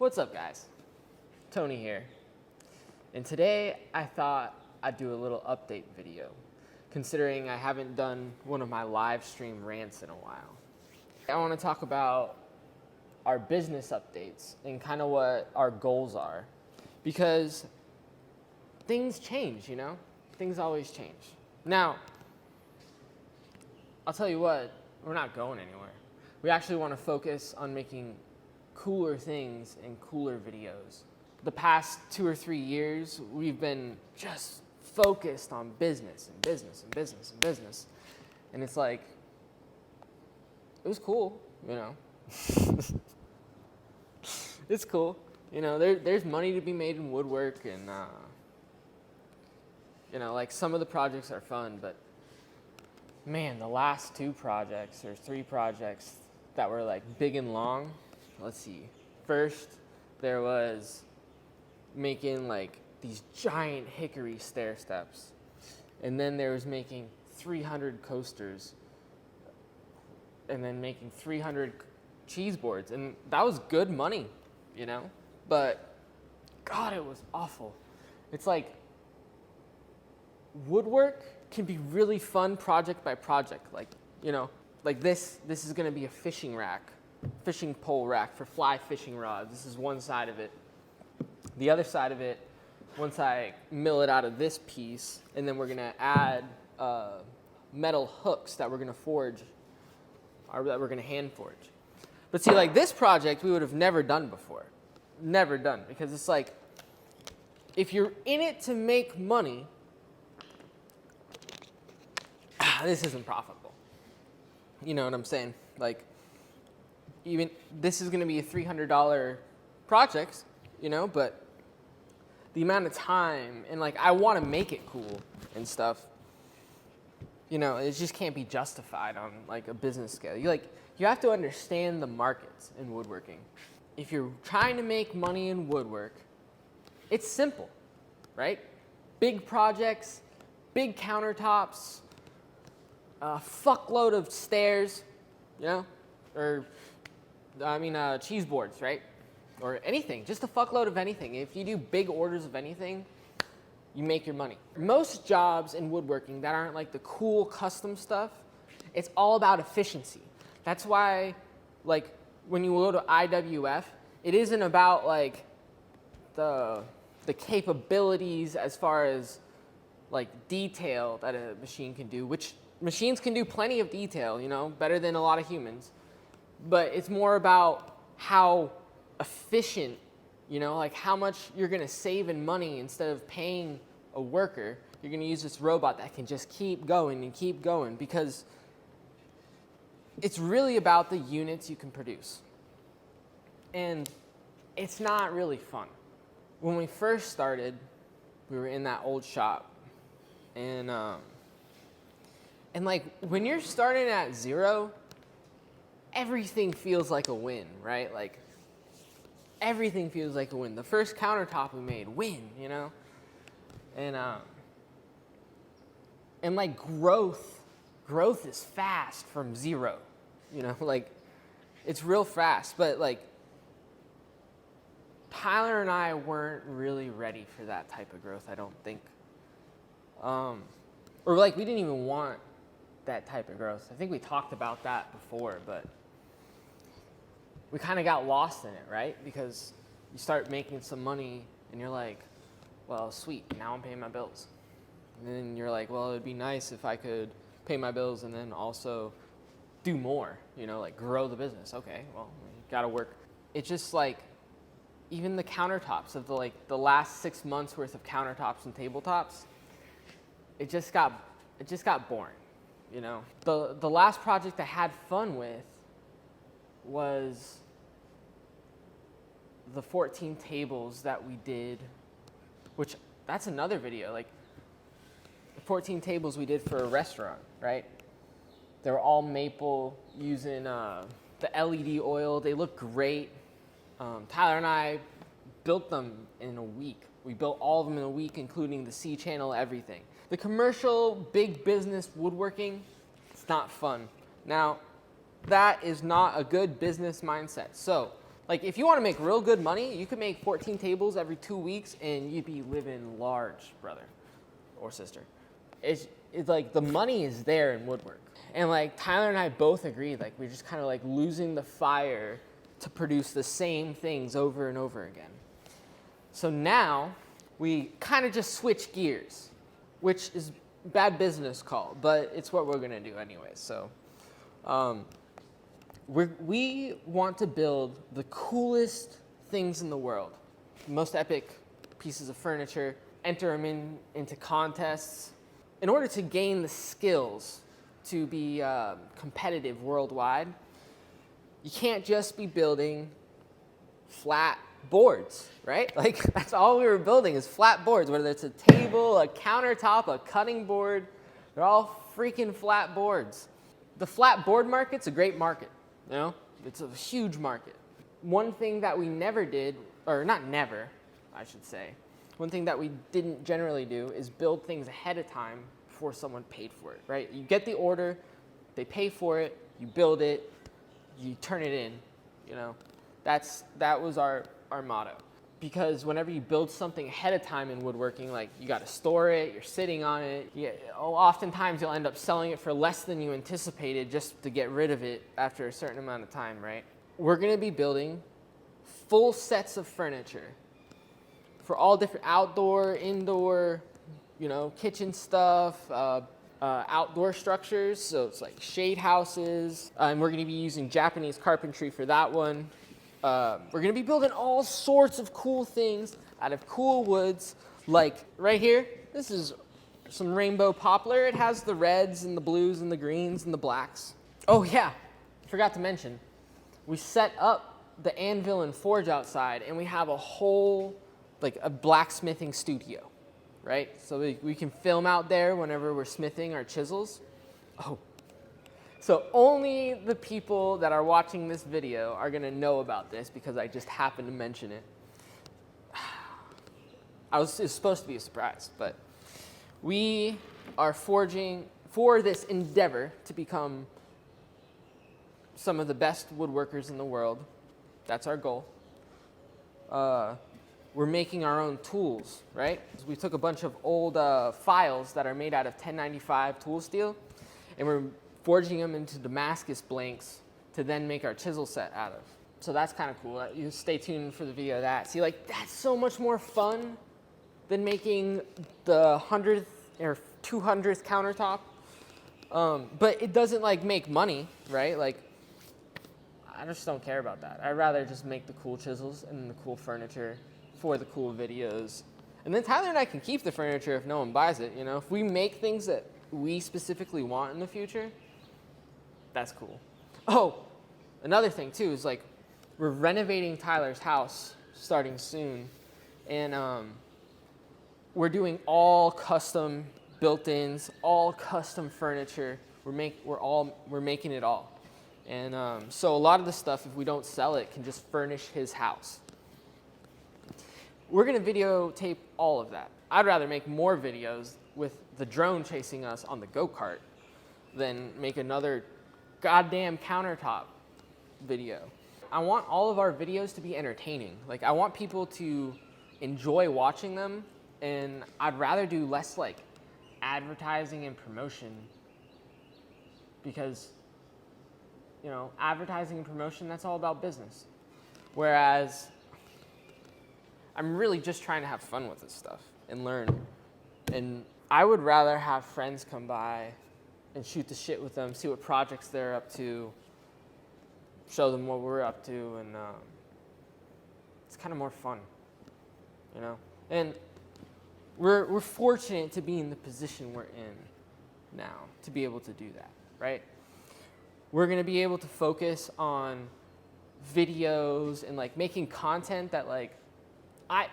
What's up, guys? Tony here. And today I thought I'd do a little update video, considering I haven't done one of my live stream rants in a while. I want to talk about our business updates and kind of what our goals are, because things change, you know? Things always change. Now, I'll tell you what, we're not going anywhere. We actually want to focus on making cooler things and cooler videos. The past 2 or 3 years, we've been just focused on business and business and business and business. And it's like, it was cool, you know. It's cool. You know, there's money to be made in woodwork, and, you know, like some of the projects are fun, but man, the last 2 projects or 3 projects that were like big and long, let's see. First, there was making like these giant hickory stair steps. And then there was making 300 coasters. And then making 300 cheese boards. And that was good money, you know? But God, it was awful. It's like woodwork can be really fun project by project. Like, you know, like this is gonna be a fishing pole rack for fly fishing rods. This is one side of it. The other side of it, once I mill it out of this piece, and then we're gonna add metal hooks that we're gonna forge, or that we're gonna hand forge. But see, like this project we would have never done before. Never done, because it's like, if you're in it to make money, this isn't profitable. You know what I'm saying? Like, even this is going to be a $300 project, you know, but the amount of time and like I want to make it cool and stuff, you know, it just can't be justified on like a business scale. You have to understand the markets in woodworking. If you're trying to make money in woodwork, it's simple, right? Big projects, big countertops, a fuckload of stairs, you know, or cheese boards, right? Or anything, just a fuckload of anything. If you do big orders of anything, you make your money. Most jobs in woodworking that aren't like the cool custom stuff, it's all about efficiency. That's why, like, when you go to IWF, it isn't about like the capabilities as far as like detail that a machine can do, which machines can do plenty of detail, you know, better than a lot of humans. But it's more about how efficient, you know, like how much you're going to save in money instead of paying a worker. You're going to use this robot that can just keep going and keep going, because it's really about the units you can produce. And it's not really fun. When we first started, we were in that old shop, and like when you're starting at zero, everything feels like a win, right? Like everything feels like a win. The first countertop we made, win, you know? And like growth is fast from zero, you know? Like it's real fast, but like Tyler and I weren't really ready for that type of growth, I don't think. Or like we didn't even want that type of growth. I think we talked about that before, but we kind of got lost in it, right? Because you start making some money and you're like, well, sweet, now I'm paying my bills. And then you're like, well, it'd be nice if I could pay my bills and then also do more, you know, like grow the business. Okay, well, we gotta work. It's just like, even the countertops of the last 6 months worth of countertops and tabletops, it just got boring, you know. The last project I had fun with was the 14 tables that we did, which that's another video. Like the 14 tables we did for a restaurant, right? They were all maple, using the LED oil. They look great. Tyler and I built them in a week. We built all of them in a week, including the C channel, everything. The commercial, big business woodworking, it's not fun. Now, that is not a good business mindset. So Like, if you want to make real good money, you could make 14 tables every 2 weeks, and you'd be living large, brother or sister. It's like the money is there in woodwork. And like Tyler and I both agreed, like we're just kind of like losing the fire to produce the same things over and over again. So now we kind of just switch gears, which is bad business call, but it's what we're gonna do anyway. So we want to build the coolest things in the world, the most epic pieces of furniture, enter them into contests. In order to gain the skills to be competitive worldwide, you can't just be building flat boards, right? Like, that's all we were building is flat boards, whether it's a table, a countertop, a cutting board, they're all freaking flat boards. The flat board market's a great market, you know? It's a huge market. One thing that we never did, or not never, I should say, one thing that we didn't generally do is build things ahead of time before someone paid for it, right? You get the order, they pay for it, you build it, you turn it in, you know? That was our motto. Because whenever you build something ahead of time in woodworking, like you got to store it, you're sitting on it, oftentimes you'll end up selling it for less than you anticipated just to get rid of it after a certain amount of time, right? We're going to be building full sets of furniture for all different outdoor, indoor, you know, kitchen stuff, outdoor structures. So it's like shade houses. And we're going to be using Japanese carpentry for that one. We're going to be building all sorts of cool things out of cool woods. Like right here, this is some rainbow poplar. It has the reds and the blues and the greens and the blacks. Oh yeah, forgot to mention, we set up the Anvil and Forge outside, and we have a whole, like a blacksmithing studio, right? So we can film out there whenever we're smithing our chisels. Oh. So only the people that are watching this video are gonna know about this because I just happened to mention it. It was supposed to be a surprise, but we are forging for this endeavor to become some of the best woodworkers in the world. That's our goal. We're making our own tools, right? So we took a bunch of old files that are made out of 1095 tool steel, and we're forging them into Damascus blanks to then make our chisel set out of. So that's kind of cool. You stay tuned for the video of that. See, like, that's so much more fun than making the 100th or 200th countertop. But it doesn't, like, make money, right? Like, I just don't care about that. I'd rather just make the cool chisels and the cool furniture for the cool videos. And then Tyler and I can keep the furniture if no one buys it, you know? If we make things that we specifically want in the future, that's cool. Oh, another thing too is like we're renovating Tyler's house starting soon, and we're doing all custom built-ins, all custom furniture. We're making it all, and so a lot of the stuff, if we don't sell it, can just furnish his house. We're gonna videotape all of that. I'd rather make more videos with the drone chasing us on the go-kart than make another goddamn countertop video. I want all of our videos to be entertaining. Like, I want people to enjoy watching them, and I'd rather do less like advertising and promotion because, you know, advertising and promotion, that's all about business. Whereas I'm really just trying to have fun with this stuff and learn. And I would rather have friends come by and shoot the shit with them, see what projects they're up to, show them what we're up to, and it's kind of more fun, you know? And we're fortunate to be in the position we're in now, to be able to do that, right? We're gonna be able to focus on videos and like making content that like,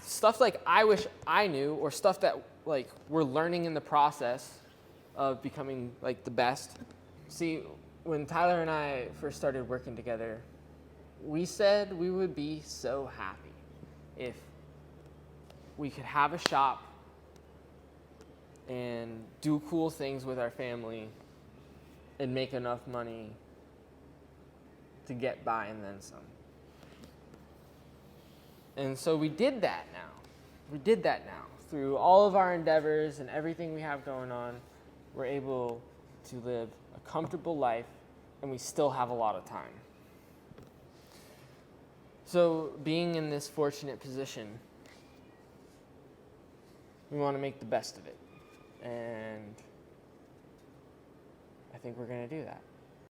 stuff like I wish I knew, or stuff that like we're learning in the process of becoming like the best. See, when Tyler and I first started working together, we said we would be so happy if we could have a shop and do cool things with our family and make enough money to get by and then some. And so we did that now. We did that now. Through all of our endeavors and everything we have going on, we're able to live a comfortable life, and we still have a lot of time. So being in this fortunate position, we want to make the best of it. And I think we're going to do that.